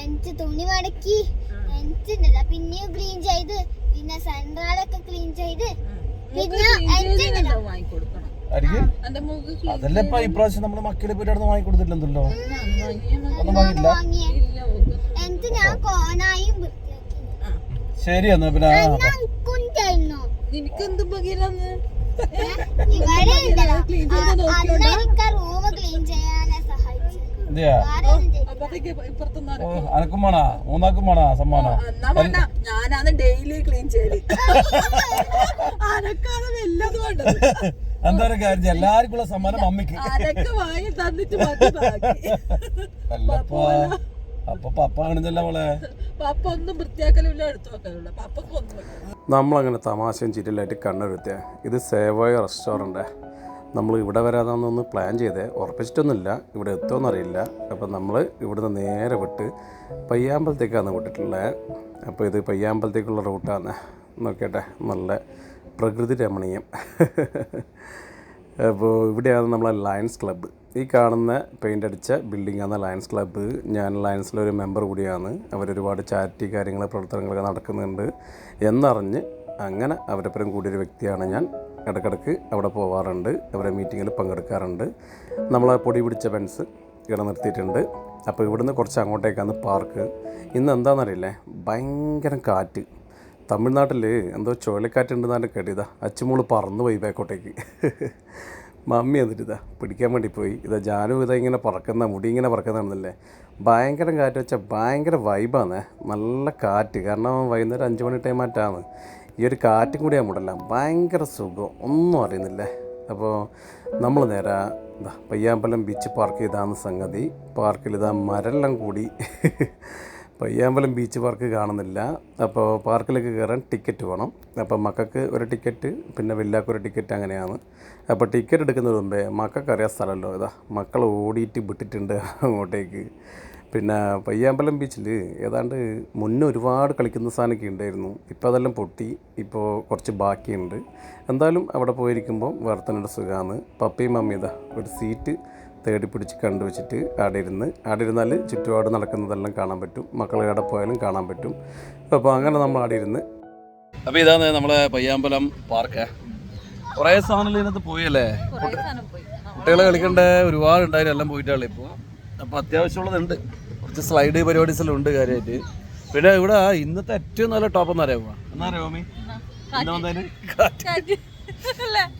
എനിക്ക് തുണി മടക്കി, എനിക്കുണ്ടല്ല പിന്നെയും ക്ലീൻ ചെയ്ത്, പിന്നെ സെൻട്രലൊക്കെ ക്ലീൻ ചെയ്ത്, പിന്നെ അതല്ലേ ഇപ്പൊ ഇപ്രാവശ്യം നമ്മള് മക്കളെ പോയിട്ട് അവിടെ വാങ്ങിക്കൊടുത്തില്ലല്ലോ. ഒന്നും വാങ്ങിയില്ല. എനിക്ക് ഞാൻ കോനായും ശരി എന്നാ പിന്നെ നിനക്കെന്ത് ബഗീരാന്ന് റൂം ക്ലീൻ ചെയ്യാനെ സഹായിച്ചു. അനക്കും വേണ മൂന്നാക്കും വേണ സമ്മാനം. ഞാനാണ് ഡെയിലി ക്ലീൻ ചെയ്യല്. അനക്കാണ് വല്ലതും വേണ്ടത്. എന്താ ഒരു കാര്യം, എല്ലാവർക്കുള്ള സമ്മാനം മമ്മിക്ക്. അതൊക്കെ വാങ്ങി തന്നിട്ട് അപ്പൊ പപ്പ കാണിച്ചല്ല മോളെ. പപ്പ ഒന്നും വൃത്തിയാക്കലില്ല, എടുത്തു വെക്കലില്ല. പപ്പക്ക് ഒന്നും. നമ്മളങ്ങനെ തമാശയും ചിരിലായിട്ട് കണ്ണെടുത്തിയ ഇത് സേവായ റെസ്റ്റോറൻറ്റ്. നമ്മൾ ഇവിടെ വരാതാണെന്നൊന്ന് പ്ലാൻ ചെയ്തേ, ഉറപ്പിച്ചിട്ടൊന്നുമില്ല, ഇവിടെ എത്തുമെന്നറിയില്ല. അപ്പം നമ്മൾ ഇവിടുന്ന് നേരെ വിട്ട് പയ്യാമ്പലത്തേക്കാണ് വിട്ടിട്ടുള്ളത്. അപ്പോൾ ഇത് പയ്യാമ്പലത്തേക്കുള്ള റൂട്ടാണ്. നോക്കിയട്ടെ, നല്ല പ്രകൃതി രമണീയം. അപ്പോൾ ഇവിടെയാണ് നമ്മളെ ലയൺസ് ക്ലബ്ബ്. ഈ കാണുന്ന പെയിൻ്റ് അടിച്ച ബിൽഡിങ്ങാണ് ലയൺസ് ക്ലബ്ബ്. ഞാൻ ലയൺസിലൊരു മെമ്പർ കൂടിയാണ്. അവരൊരുപാട് ചാരിറ്റി കാര്യങ്ങൾ പ്രവർത്തനങ്ങളൊക്കെ നടക്കുന്നുണ്ട് എന്നറിഞ്ഞ് അങ്ങനെ അവരൊപ്പം കൂടിയൊരു വ്യക്തിയാണ് ഞാൻ. ഇടയ്ക്കിടയ്ക്ക് അവിടെ പോവാറുണ്ട്, അവരെ മീറ്റിങ്ങിൽ പങ്കെടുക്കാറുണ്ട്. നമ്മളെ പൊടി പിടിച്ച പെൻസ് ഇവിടെ നിർത്തിയിട്ടുണ്ട്. അപ്പോൾ ഇവിടുന്ന് കുറച്ച് അങ്ങോട്ടേക്കാണ് പാർക്ക്. ഇന്ന് എന്താണെന്നറിയില്ലേ, ഭയങ്കര കാറ്റ്. തമിഴ്നാട്ടിൽ എന്തോ ചുഴലിക്കാറ്റുണ്ടെന്നാണ് കേട്ടിതാ. അച്ചുമോള് പറന്നു പോയി ബാക്കോട്ടേക്ക്. മമ്മി എന്നിട്ട് പിടിക്കാൻ വേണ്ടി പോയി. ജാനു ഇങ്ങനെ പറക്കുന്ന മുടി ഇങ്ങനെ പറക്കുന്നതാണെന്നല്ലേ. ഭയങ്കര കാറ്റ് വെച്ചാൽ ഭയങ്കര വൈബാണ്. നല്ല കാറ്റ്. കാരണം വൈകുന്നേരം 5 മണി ടൈം ആയിട്ടാണ്. ഈ ഒരു കാറ്റും കൂടി ആകുമ്പോഴല്ല ഭയങ്കര സുഖം, ഒന്നും അറിയുന്നില്ലേ. അപ്പോൾ നമ്മൾ നേരെ പയ്യാമ്പലം ബീച്ച് പാർക്ക് ഇതാണ് സംഗതി. പാർക്കിൽ മരെല്ലാം കൂടി പയ്യാമ്പലം ബീച്ച് പാർക്ക് കാണുന്നില്ല. അപ്പോൾ പാർക്കിലേക്ക് കയറാൻ ടിക്കറ്റ് വേണം. അപ്പോൾ മക്കൾക്ക് ഒരു ടിക്കറ്റ്, പിന്നെ വില്ലാക്കൊരു ടിക്കറ്റ്, അങ്ങനെയാണ്. അപ്പോൾ ടിക്കറ്റ് എടുക്കുന്നതിന് മുമ്പേ മക്കൾക്ക് അറിയാൻ സ്ഥലമല്ലോ. മക്കൾ ഓടിയിട്ട് വിട്ടിട്ടുണ്ട് അങ്ങോട്ടേക്ക്. പിന്നെ പയ്യാമ്പലം ബീച്ചിൽ ഏതാണ്ട് മുന്നേ ഒരുപാട് കളിക്കുന്ന സാധനമൊക്കെ ഉണ്ടായിരുന്നു. ഇപ്പോൾ അതെല്ലാം പൊട്ടി. ഇപ്പോൾ കുറച്ച് ബാക്കിയുണ്ട്. എന്തായാലും അവിടെ പോയിരിക്കുമ്പോൾ വേറെ തന്നെ ഒരു സുഖമാണ്. പപ്പയും മമ്മിയും ഒരു സീറ്റ് തേടി പിടിച്ച് കണ്ടുവച്ചിട്ട് അവിടെ ഇരുന്നാൽ ചുറ്റുപാട് നടക്കുന്നതെല്ലാം കാണാൻ പറ്റും. മക്കൾ എവിടെ പോയാലും കാണാൻ പറ്റും. അപ്പോൾ അങ്ങനെ നമ്മൾ അവിടെ ഇരുന്ന്. അപ്പോൾ ഇതാണ് നമ്മളെ പയ്യാമ്പലം പാർക്ക്. കുറേ സാധനങ്ങൾ ഇതിനകത്ത് പോയല്ലേ. കുട്ടികളെ കളിക്കേണ്ട ഒരുപാട് ഉണ്ടായാലും എല്ലാം പോയിട്ടാണ് ഇപ്പോൾ. അപ്പോൾ അത്യാവശ്യമുള്ളതുണ്ട്. കുറച്ച് സ്ലൈഡ് പരിപാടീസെല്ലാം ഉണ്ട് കാര്യമായിട്ട്. പിന്നെ ഇവിടെ ഇന്നത്തെ ഏറ്റവും നല്ല ടോപ്പ് എന്നറിയാമോ? മമ്മി പിന്നെ വന്നതിന്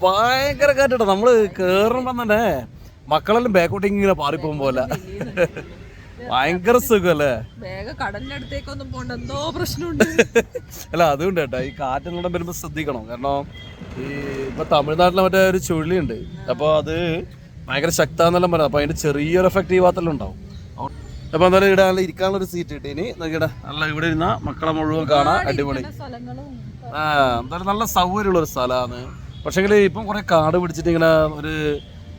ഭയങ്കര കാറ്റാട്ടോ. നമ്മൾ കയറുമ്പം തന്നെ മക്കളെല്ലാം ബാക്കോട്ടേക്ക് ഇങ്ങനെ പാറിപ്പോകും പോലെ. ഭയങ്കര സുഖല്ലേ. കടലിനടുത്തേക്കൊന്നും പോകണ്ട, എന്തോ പ്രശ്നമുണ്ട്. അല്ല അതുകൊണ്ട് കേട്ടോ, ഈ കാറ്റെല്ലാം വരുമ്പോൾ ശ്രദ്ധിക്കണം. കാരണം ഈ ഇപ്പൊ തമിഴ്നാട്ടിലെ മറ്റേ ഒരു ചുഴലിയുണ്ട്. അപ്പോൾ അത് ഭയങ്കര ശക്താന്നെല്ലാം പറയാം. അപ്പോൾ അതിന്റെ ചെറിയൊരു എഫക്റ്റ് ഈ ഭാഗത്തെല്ലാം ഉണ്ടാവും. അപ്പോൾ എന്തായാലും ഇവിടെ നല്ല ഇരിക്കാനുള്ള ഒരു സീറ്റ് കിട്ടി. ഇനി നല്ല ഇവിടെ ഇരുന്ന മക്കളെ മുഴുവൻ കാണാം. അടിപൊളി. എന്തായാലും നല്ല സൗകര്യമുള്ള ഒരു സ്ഥലമാണ്. പക്ഷേങ്കിൽ ഇപ്പം കുറെ കാട് പിടിച്ചിട്ട് ഇങ്ങനെ ഒരു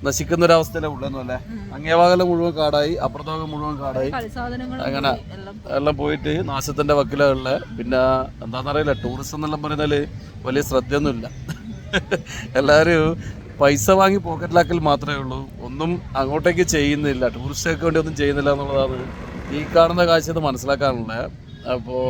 നശിക്കുന്ന ഒരു അവസ്ഥയിലാണ് ഉള്ളതെന്നും അല്ലേ. അങ്ങേഭാഗം മുഴുവൻ കാടായി, അപ്പുറത്തോകം മുഴുവൻ കാടായി. അങ്ങനെ എല്ലാം പോയിട്ട് നാശത്തിന്റെ വക്കിലുള്ള. പിന്നെ എന്താണെന്നറിയില്ല, ടൂറിസം എന്നെല്ലാം പറയുന്നതിൽ വലിയ ശ്രദ്ധയൊന്നുമില്ല. എല്ലാവരും പൈസ വാങ്ങി പോക്കറ്റിലാക്കൽ മാത്രമേ ഉള്ളൂ. ഒന്നും അങ്ങോട്ടേക്ക് ചെയ്യുന്നില്ല. ടൂറിസ്റ്റൊക്കെ വേണ്ടി ഒന്നും ചെയ്യുന്നില്ല എന്നുള്ളതാണ് ഈ കാണുന്ന കാഴ്ച മനസ്സിലാക്കാനുള്ളത്. അപ്പോൾ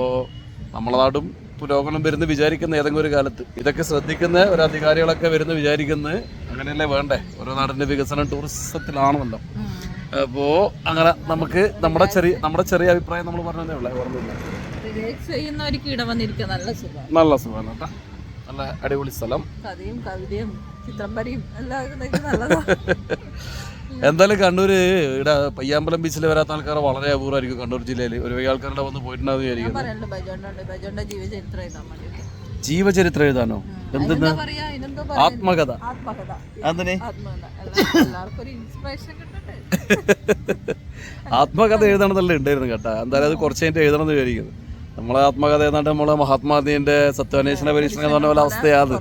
നമ്മളെ നാടും പുരോഗമനം വരുന്ന വിചാരിക്കുന്ന ഏതെങ്കിലും ഒരു കാലത്ത് ഇതൊക്കെ ശ്രദ്ധിക്കുന്ന ഒരു അധികാരികളൊക്കെ വരുന്ന വിചാരിക്കുന്നത് അങ്ങനെയല്ലേ വേണ്ടേ. ഓരോ നാടിൻ്റെ വികസനം ടൂറിസത്തിലാണല്ലോ. അപ്പോൾ അങ്ങനെ നമുക്ക് നമ്മുടെ ചെറിയ അഭിപ്രായം നമ്മൾ പറഞ്ഞതേ ഉള്ളൂ. ഓർമ്മയില്ല. നല്ല സുഖമാണ് കേട്ടോ. നല്ല അടിപൊളി സ്ഥലം. കഥയും കവിതയും ചിത്രം വരയും എല്ലാം. എന്തായാലും കണ്ണൂർ ഇവിടെ പയ്യാമ്പലം ബീച്ചിൽ വരാത്ത ആൾക്കാർ വളരെ അപൂർവമായിരിക്കും. കണ്ണൂർ ജില്ലയിൽ ഒരുപാട് ആൾക്കാരുടെ വന്ന് പോയിട്ടുണ്ടാവും വിചാരിക്കും. ജീവചരിത്രം എഴുതാനോ? എന്തെന്ന്? ആത്മകഥ. അതിനെ ആത്മകഥ എഴുതണമെന്നല്ലേ ഉണ്ടായിരുന്നു കേട്ടാ. എന്തായാലും അത് കുറച്ച് കഴിഞ്ഞിട്ട് എഴുതണമെന്ന് വിചാരിക്കുന്നത്. നമ്മളെ ആത്മകഥ ഏതാണ്ട് നമ്മളെ മഹാത്മാഗാന്ധിന്റെ സത്യാന്വേഷണ പരീക്ഷണം എന്ന് പറഞ്ഞ പോലെ അവസ്ഥയാണ്.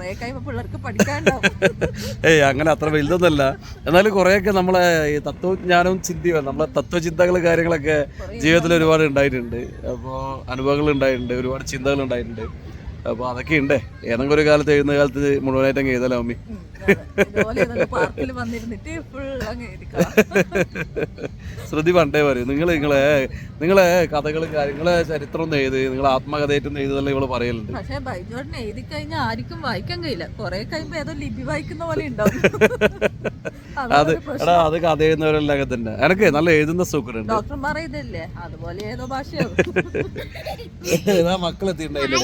ഏയ് അങ്ങനെ അത്ര വലുതൊന്നല്ല. എന്നാലും കുറേയൊക്കെ നമ്മളെ ഈ തത്വജ്ഞാനവും ചിന്തയും നമ്മളെ തത്വചിന്തകൾ കാര്യങ്ങളൊക്കെ ജീവിതത്തിൽ ഒരുപാട് ഉണ്ടായിട്ടുണ്ട്. അപ്പോൾ അനുഭവങ്ങൾ ഉണ്ടായിട്ടുണ്ട്, ഒരുപാട് ചിന്തകൾ ഉണ്ടായിട്ടുണ്ട്. അപ്പോൾ അതൊക്കെ ഉണ്ട്. ഏതെങ്കിലും ഒരു കാലത്ത് എഴുതുന്ന കാലത്ത് മുഴുവനായിട്ട് അങ്ങ് എഴുതല്ലോ മമ്മി. ശ്രുതി പണ്ടേ പറയും, നിങ്ങളെ കഥകളും കാര്യങ്ങളെ ചരിത്രം ഒന്ന് എഴുതി, നിങ്ങളെ ആത്മകഥയായിട്ടൊന്നും എഴുതല്ലേ ഇവള് പറയലുണ്ട്. പക്ഷെ ബൈജോട്ടിനെ എഴുതി കഴിഞ്ഞാൽ ആർക്കും വായിക്കാൻ കഴിയില്ല. കുറെ കഴിയുമ്പോ ഏതോ ലിപി വായിക്കുന്ന പോലെ ഉണ്ടാവും. അത് കഥ എഴുതുന്നവരെല്ലാം തന്നെ. എനക്ക് നല്ല എഴുതുന്ന സൂക്കറുണ്ട്. ഡോക്ടർമാർ എഴുതല്ലേ അതുപോലെ ഏതോ ഭാഷയാവും. മക്കളെത്തിണ്ടായില്ലേ?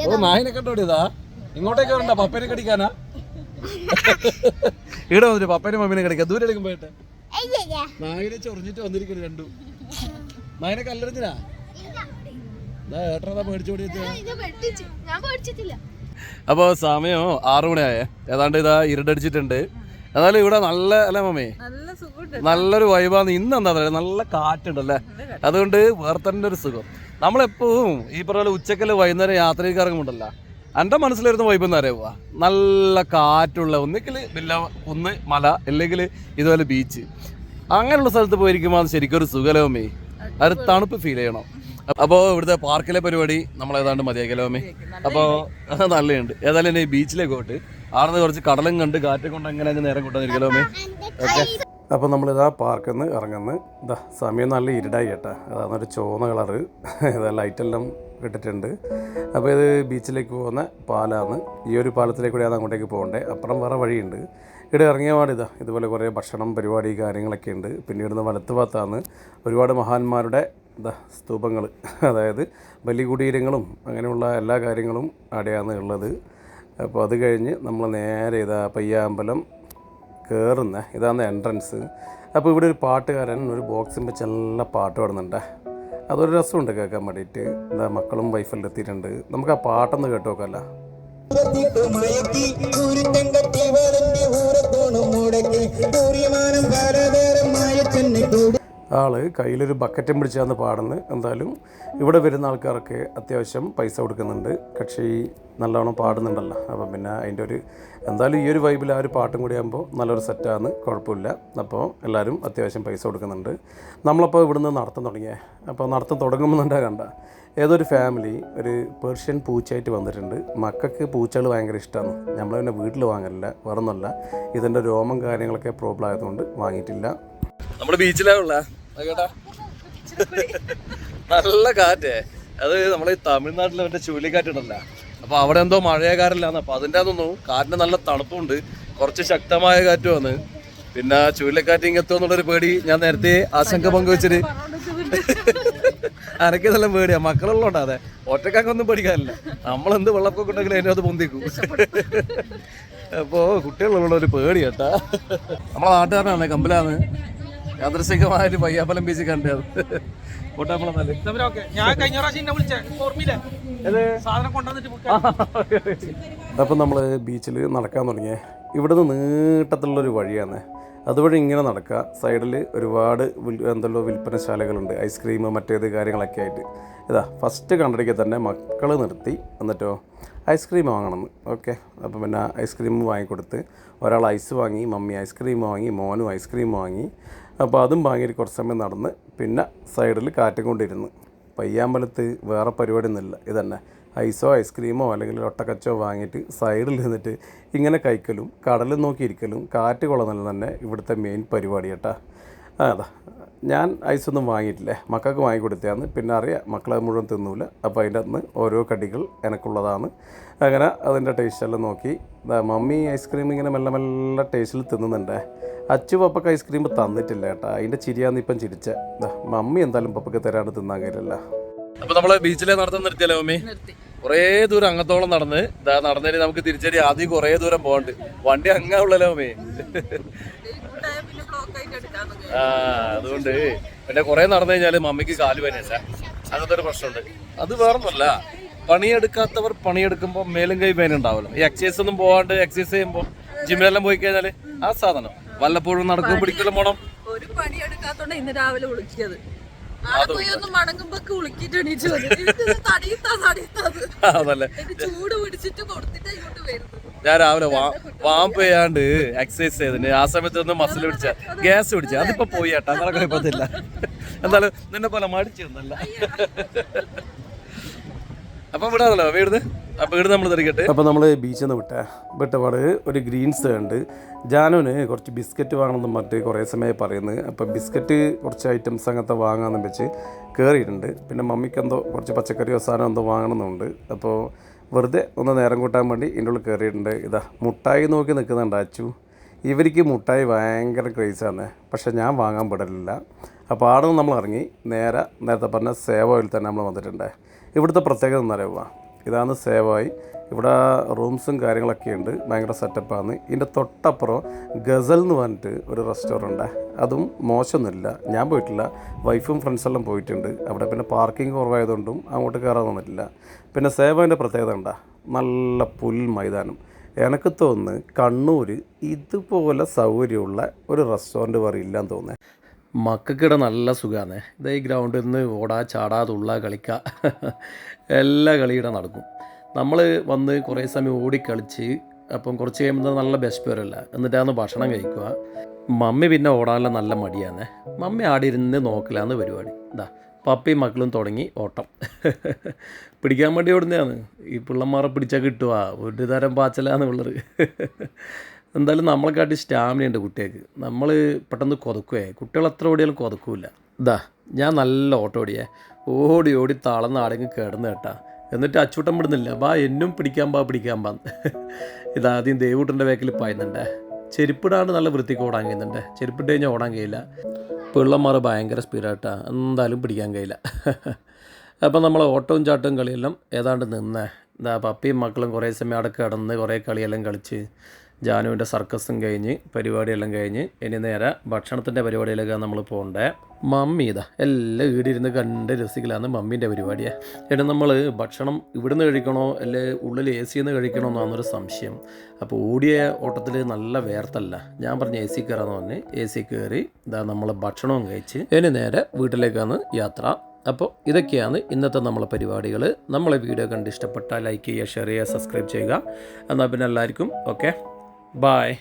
ഓ നായിനെ കണ്ടോടിയതാ. ഇങ്ങോട്ടേക്ക് വരണ്ട, പപ്പേനെ കടിക്കാനാ. ഇവിടെ വന്നിട്ട് പപ്പേനെ മമ്മീനെ കടിക്കാം. ദൂരെ എടുക്കും പോയിട്ട് നായിനെ ചൊറിഞ്ഞിട്ട് വന്നിരിക്കുന്നു രണ്ടും. നായിനെ കല്ലെറിഞ്ഞാ ഏട്ടനാ മേടിച്ചോടി. അപ്പോൾ സമയം 6 മണിയായേ. ഏതാണ്ട് ഇതാ ഇരുട്ടടിച്ചിട്ടുണ്ട്. എന്നാലും ഇവിടെ നല്ല അല്ലേ മമ്മി, നല്ലൊരു വൈബാണ്. ഇന്ന് എന്താ പറയുക, നല്ല കാറ്റുണ്ടല്ലേ. അതുകൊണ്ട് വേറെ തന്നെ ഒരു സുഖം. നമ്മളെപ്പോഴും ഈ പറഞ്ഞ ഉച്ചക്കല് വൈകുന്നേരം യാത്രയ്ക്ക് ഇറങ്ങുമ്പോണ്ടല്ലോ, എൻ്റെ മനസ്സിലിരുന്ന വൈബ് എന്ന് പറയുക നല്ല കാറ്റുള്ള ഒന്നിക്കൽ കുന്ന് മല, അല്ലെങ്കിൽ ഇതുപോലെ ബീച്ച്, അങ്ങനെയുള്ള സ്ഥലത്ത് പോയിരിക്കുമ്പോൾ അത് ശരിക്കും ഒരു സുഖലമേ, അത് തണുപ്പ് ഫീൽ ചെയ്യണം. അപ്പോൾ ഇവിടുത്തെ പാർക്കിലെ പരിപാടി നമ്മൾ ഏതാണ്ട് മതിയാക്കലോമേ. അപ്പോൾ നല്ലതുണ്ട്. ഏതായാലും ഈ ബീച്ചിലേക്ക് പോയിട്ട് ആടുന്ന് കുറച്ച് കടലും കണ്ട് കാറ്റും കൊണ്ട് അങ്ങനെ നേരം കൊണ്ടുവന്നിരിക്കലോമേ. ഓക്കെ. അപ്പോൾ നമ്മളിതാ പാർക്കിൽ നിന്ന് ഇറങ്ങുന്നു. ഇതാ സമയം നല്ല ഇരുടായി കേട്ടാ. അതാണൊരു ചുവന്ന കളറ് ഇതാ ലൈറ്റെല്ലാം ഇട്ടിട്ടുണ്ട്. അപ്പോൾ ഇത് ബീച്ചിലേക്ക് പോകുന്ന പാലാണ്. ഈ ഒരു പാലത്തിലേക്കൂടെയാണ് അങ്ങോട്ടേക്ക് പോകേണ്ടത്. അപ്പുറം വേറെ വഴിയുണ്ട്. ഇവിടെ ഇറങ്ങിയ പാടിതാ ഇതുപോലെ കുറേ ഭക്ഷണം പരിപാടി കാര്യങ്ങളൊക്കെ ഉണ്ട്. പിന്നെ ഇവിടുന്ന് വലത്ത് ഭാഗത്താണ് ഒരുപാട് മഹാന്മാരുടെ സ്തൂപങ്ങൾ, അതായത് ബലികുടീരങ്ങളും അങ്ങനെയുള്ള എല്ലാ കാര്യങ്ങളും അവിടെയാണ് ഉള്ളത്. അപ്പോൾ അത് കഴിഞ്ഞ് നമ്മൾ നേരെ ഇതാ പയ്യാമ്പലം കയറുന്ന ഇതാണ് എൻട്രൻസ്. അപ്പോൾ ഇവിടെ ഒരു പാട്ടുകാരൻ ഒരു ബോക്സും വെച്ച് നല്ല പാട്ട് പാടുന്നുണ്ട്. അതൊരു രസമുണ്ട് കേൾക്കാൻ വേണ്ടിയിട്ട്. എന്താ മക്കളും വൈഫെല്ലാം എത്തിയിട്ടുണ്ട്. നമുക്ക് ആ പാട്ടൊന്ന് കേട്ട് നോക്കാമല്ലോ. ആള് കയ്യിലൊരു ബക്കറ്റും പിടിച്ചാന്ന് പാടുന്നത്. എന്തായാലും ഇവിടെ വരുന്ന ആൾക്കാർക്ക് അത്യാവശ്യം പൈസ കൊടുക്കുന്നുണ്ട്. കക്ഷി നല്ലോണം പാടുന്നുണ്ടല്ലോ. അപ്പം പിന്നെ അതിൻ്റെ ഒരു എന്തായാലും ഈ ഒരു വൈബിൽ ആ ഒരു പാട്ടും കൂടി ആകുമ്പോൾ നല്ലൊരു സെറ്റാണ്, കുഴപ്പമില്ല. അപ്പോൾ എല്ലാവരും അത്യാവശ്യം പൈസ കൊടുക്കുന്നുണ്ട്. നമ്മളപ്പോൾ ഇവിടുന്ന് നടത്തം തുടങ്ങിയേ. അപ്പോൾ നടത്തം തുടങ്ങുമ്പോൾ കണ്ട ഏതൊരു ഫാമിലി ഒരു പേർഷ്യൻ പൂച്ചയായിട്ട് വന്നിട്ടുണ്ട്. മക്കൾക്ക് പൂച്ചകൾ ഭയങ്കര ഇഷ്ടമാണ്. നമ്മൾ പിന്നെ വീട്ടിൽ വാങ്ങലില്ല, വേറൊന്നുമല്ല. ഇതിൻ്റെ രോമം കാര്യങ്ങളൊക്കെ പ്രോബ്ലം ആയതുകൊണ്ട് വാങ്ങിയിട്ടില്ല. നമ്മുടെ ബീച്ചിലുള്ള നല്ല കാറ്റേ. അത് നമ്മളെ തമിഴ്നാട്ടിലെ മറ്റേ ചുഴലിക്കാറ്റുണ്ടല്ല. അപ്പോൾ അവിടെ എന്തോ മഴയക്കാരില്ലാന്ന്. അപ്പോൾ അതിൻ്റെ അതൊന്നും കാറ്റിന് നല്ല തണുപ്പുണ്ട്, കുറച്ച് ശക്തമായ കാറ്റുമാണ്. പിന്നെ ചുഴലിക്കാറ്റ് ഇങ്ങെത്തുമെന്നുള്ളൊരു പേടി ഞാൻ നേരത്തെ ആശങ്ക പങ്കുവെച്ചിട്ട് അനക്കെല്ലാം പേടിയാ. മക്കളുള്ളോണ്ടാ. അതെ, ഒറ്റക്കാക്കൊന്നും പേടിക്കാനില്ല. നമ്മളെന്ത് വെള്ളപ്പൊക്കെ ഉണ്ടെങ്കിലും അതിൻ്റെ അത് പൊന്തിക്കും. അപ്പോൾ കുട്ടികളുള്ള ഒരു പേടി കേട്ടാ. നമ്മളെ നാട്ടുകാരനാണ്, കമ്പലാണ്. യാദൃശികമായൊരു പയ്യാമ്പലം ബീച്ച് കണ്ടത്. അപ്പം നമ്മൾ ബീച്ചിൽ നടക്കാൻ തുടങ്ങിയേ. ഇവിടുന്ന് നീട്ടത്തിലുള്ളൊരു വഴിയാണ്. അതുവഴി ഇങ്ങനെ നടക്കുക. സൈഡിൽ ഒരുപാട് എന്തല്ലോ വിൽപ്പനശാലകളുണ്ട്, ഐസ്ക്രീം മറ്റേത് കാര്യങ്ങളൊക്കെ ആയിട്ട്. ഇതാ ഫസ്റ്റ് കണ്ടടിക്കുക തന്നെ മക്കൾ നിർത്തി. എന്നിട്ടോ ഐസ്ക്രീം വാങ്ങണമെന്ന്. ഓക്കെ, അപ്പോൾ പിന്നെ ഐസ്ക്രീം വാങ്ങിക്കൊടുത്ത് ഒരാൾ ഐസ് വാങ്ങി, മമ്മി ഐസ്ക്രീം വാങ്ങി, മോനും ഐസ്ക്രീം വാങ്ങി. അപ്പോൾ അതും വാങ്ങിയിട്ട് കുറച്ച് സമയം നടന്ന് പിന്നെ സൈഡിൽ കാറ്റും കൊണ്ടിരുന്ന്. പയ്യാമ്പലത്ത് വേറെ പരിപാടി ഒന്നുമില്ല, ഇതന്നെ ഐസോ ഐസ്ക്രീമോ അല്ലെങ്കിൽ ഒട്ടക്കച്ചോ വാങ്ങിയിട്ട് സൈഡിൽ നിന്നിട്ട് ഇങ്ങനെ കഴിക്കലും കടലും നോക്കിയിരിക്കലും കാറ്റ് കൊള്ളുന്നതിൽ തന്നെ ഇവിടുത്തെ മെയിൻ പരിപാടി കേട്ടാ. അതാ ഞാൻ ഐസൊന്നും വാങ്ങിയിട്ടില്ലേ, മക്കൾക്ക് വാങ്ങിക്കൊടുത്തതാണ്. പിന്നെ അറിയാം മക്കളെ മുഴുവൻ തിന്നൂല. അപ്പോൾ അതിൻ്റെ അകത്ത് ഓരോ കടികൾ എനിക്കുള്ളതാണ്. അങ്ങനെ അതിൻ്റെ ടേസ്റ്റെല്ലാം നോക്കി മമ്മി ഐസ്ക്രീം ഇങ്ങനെ മെല്ലെ മെല്ലെ ടേസ്റ്റിൽ തിന്നുന്നുണ്ടേ. അച്ചു പപ്പക്ക് ഐസ്ക്രീം തന്നിട്ടില്ല കേട്ടാ. അതിൻ്റെ ചിരിയാന്ന് ഇപ്പം ചിരിച്ച. മമ്മി എന്തായാലും പപ്പക്ക് തരാണ്ട് തിന്നാൻ കഴിയില്ല. അപ്പോൾ നമ്മൾ ബീച്ചിലെ നടത്താൻ നിർത്തിയല്ലേ മമ്മി? കുറേ ദൂരം അങ്ങത്തോളം നടന്ന് നടന്നതിന് നമുക്ക് തിരിച്ചടി ആദ്യം കുറേ ദൂരം പോകണ്ട്. വണ്ടി അങ്ങ ഉള്ളല്ലോ മമ്മി. അതുകൊണ്ട് പിന്നെ കുറെ നടന്നു കഴിഞ്ഞാല് മമ്മിക്ക് കാല് വേനല്ല, അങ്ങനത്തെ ഒരു പ്രശ്നമുണ്ട്. അത് വേറൊന്നുമല്ല, പണിയെടുക്കാത്തവർ പണിയെടുക്കുമ്പോൾ മേലും കൈ വേന ഉണ്ടാവുമല്ലോ. ഈ എക്സസൈസ് ഒന്നും പോകാണ്ട് എക്സസൈസ് ചെയ്യുമ്പോൾ ജിമ്മിലെല്ലാം പോയി കഴിഞ്ഞാല് ആ സാധനം വല്ലപ്പോഴും നടക്കും പിടിക്കലും പോണം. ഒരു പണിയെടുക്കാത്തോണ്ട് ഇന്ന് രാവിലെ വിളിച്ചത്. ചൂട് പിടിച്ചിട്ട് കൊടുത്തിട്ട് ഇങ്ങോട്ട് വരുന്നു. ഞാൻ രാവിലെ വാമ്പ് ചെയ്യാണ്ട് എക്സസൈസ് ചെയ്തിട്ട് ആ സമയത്ത് ഒന്ന് മസിൽ പിടിച്ച ഗ്യാസ് പിടിച്ച അതിപ്പോ പോയി കേട്ടോ. അങ്ങനെ കുഴപ്പത്തില്ല. എന്തായാലും നിന്നെ പോലെ മടിച്ചിരുന്നല്ല. അപ്പം വിടാന്നല്ലോ വീട്. അപ്പോൾ വീട് നമ്മൾ തിരികട്ടെ. അപ്പോൾ നമ്മൾ ബീച്ചിൽ നിന്ന് വിട്ടപാട് ഒരു ഗ്രീൻസ് ഉണ്ട്. ജാനുവിന് കുറച്ച് ബിസ്ക്കറ്റ് വാങ്ങണമെന്നും പറഞ്ഞിട്ട് കുറേ സമയം പറയുന്നത്. അപ്പോൾ ബിസ്ക്കറ്റ് കുറച്ച് ഐറ്റംസ് അങ്ങനത്തെ വാങ്ങാമെന്നും വെച്ച് കയറിയിട്ടുണ്ട്. പിന്നെ മമ്മിക്ക് എന്തോ കുറച്ച് പച്ചക്കറിയോ സാധനം എന്തോ വാങ്ങണമെന്നുണ്ട്. അപ്പോൾ വെറുതെ ഒന്ന് നേരം കൂട്ടാൻ വേണ്ടി ഇതിൻ്റെ ഉള്ളിൽ കയറിയിട്ടുണ്ട്. ഇതാ മുട്ടായി നോക്കി നിൽക്കുന്നുണ്ട് അച്ചു. ഇവർക്ക് മുട്ടായി ഭയങ്കര ക്രേസാണ്, പക്ഷെ ഞാൻ വാങ്ങാൻ പെടലില്ല. അപ്പോൾ അവിടെ നിന്ന് നമ്മൾ ഇറങ്ങി നേരത്തെ പറഞ്ഞ സേവയിൽ തന്നെ നമ്മൾ വന്നിട്ടുണ്ട്. ഇവിടുത്തെ പ്രത്യേകത എന്താ പറയുക, ഇതാണ് സേവായി. ഇവിടെ റൂംസും കാര്യങ്ങളൊക്കെ ഉണ്ട്, ഭയങ്കര സെറ്റപ്പാണ്. ഇതിൻ്റെ തൊട്ടപ്പുറം ഗസൽ എന്ന് പറഞ്ഞിട്ട് ഒരു റെസ്റ്റോറൻറ്റ്, അതും മോശമൊന്നുമില്ല. ഞാൻ പോയിട്ടില്ല, വൈഫും ഫ്രണ്ട്സെല്ലാം പോയിട്ടുണ്ട്. അവിടെ പിന്നെ പാർക്കിംഗ് കുറവായതുകൊണ്ടും അങ്ങോട്ട് കയറാൻ വന്നിട്ടില്ല. പിന്നെ സേവാൻ്റെ പ്രത്യേകത ഉണ്ടാ, നല്ല പുൽ മൈതാനം. എനിക്ക് തോന്നുന്നു കണ്ണൂർ ഇതുപോലെ സൗകര്യമുള്ള ഒരു റെസ്റ്റോറൻറ്റ് വേറെ ഇല്ലാന്ന് തോന്നുന്നത്. മക്കൾക്കിടെ നല്ല സുഖമാണ്. ഇത് ഈ ഗ്രൗണ്ടിൽ നിന്ന് ഓടാ ചാടാ തുള്ള കളിക്കുക, എല്ലാ കളിയുടെ നടക്കും. നമ്മൾ വന്ന് കുറേ സമയം ഓടിക്കളിച്ച് അപ്പം കുറച്ച് കഴിയുമ്പോൾ നല്ല ബെസ്റ്റ് പേരല്ല, എന്നിട്ടാണ് ഭക്ഷണം കഴിക്കുക. മമ്മി പിന്നെ ഓടാനുള്ള നല്ല മടിയാണ്. മമ്മി ആടിയിരുന്ന് നോക്കലാന്ന് പരിപാടി. എന്താ പപ്പയും മക്കളും തുടങ്ങി ഓട്ടം. പിടിക്കാൻ വേണ്ടി ഓടുന്നതാണ്. ഈ പിള്ളന്മാരെ പിടിച്ചാൽ കിട്ടുക, ഒരു തരം പാച്ചലാന്ന് പിള്ളേർ. എന്തായാലും നമ്മളെക്കാട്ടി സ്റ്റാമിന ഉണ്ട് കുട്ടികൾക്ക്. നമ്മൾ പെട്ടെന്ന് കൊതക്കുവേ, കുട്ടികൾ എത്ര ഓടിയാലും കൊതക്കൂല. ഇതാ ഞാൻ നല്ല ഓട്ടം ഓടിയേ, ഓടി ഓടി തളർന്ന് ആടെങ്കിൽ കിടന്ന് കേട്ടാ. എന്നിട്ട് അച്ചൂട്ടം വിടുന്നില്ല, ബാ എന്നും പിടിക്കാൻ പാ ഇതാദ്യം ദേവൂട്ടൻ്റെ വേക്കിൽ പായുന്നുണ്ട്. ചെരുപ്പിടാണ്ട് നല്ല വൃത്തിക്ക് ഓടാൻ കഴിയുന്നുണ്ട്. ചെരുപ്പിട്ട് കഴിഞ്ഞാൽ ഓടാൻ കഴിയില്ല. പിള്ളന്മാർ ഭയങ്കര സ്പീഡായിട്ടാ, എന്തായാലും പിടിക്കാൻ കഴിയില്ല. അപ്പം നമ്മൾ ഓട്ടവും ചാട്ടവും കളിയെല്ലാം ഏതാണ്ട് നിന്നേ. എന്താ പപ്പിയും മക്കളും കുറേ സമയം അവിടെ കിടന്ന് കുറേ കളിയെല്ലാം കളിച്ച് ജാനുവിൻ്റെ സർക്കസും കഴിഞ്ഞ് പരിപാടിയെല്ലാം കഴിഞ്ഞ് ഇനി നേരെ ഭക്ഷണത്തിൻ്റെ പരിപാടിയിലൊക്കെ നമ്മൾ പോകണ്ടേ. മമ്മി ഇതാ എല്ലാം ഈടിരുന്ന് കണ്ട് രസിക്കലാണ് മമ്മീൻ്റെ പരിപാടിയാണ്. ഇനി നമ്മൾ ഭക്ഷണം ഇവിടുന്ന് കഴിക്കണോ അല്ലെ ഉള്ളിൽ AC നിന്ന് കഴിക്കണോ എന്നാന്നൊരു സംശയം. അപ്പോൾ ഓടിയ ഓട്ടത്തിൽ നല്ല വേർത്തല്ല. ഞാൻ പറഞ്ഞ AC കയറാന്ന് പറഞ്ഞ് AC കയറി ഇതാ നമ്മൾ ഭക്ഷണവും കഴിച്ച് ഇനി നേരെ വീട്ടിലേക്കാണ് യാത്ര. അപ്പോൾ ഇതൊക്കെയാണ് ഇന്നത്തെ നമ്മളെ പരിപാടികൾ. നമ്മളെ വീഡിയോ കണ്ട് ഇഷ്ടപ്പെട്ടാൽ ലൈക്ക് ചെയ്യുക, ഷെയർ ചെയ്യുക, സബ്സ്ക്രൈബ് ചെയ്യുക. എന്നാൽ പിന്നെ എല്ലാവർക്കും ഓക്കെ, ബായ്.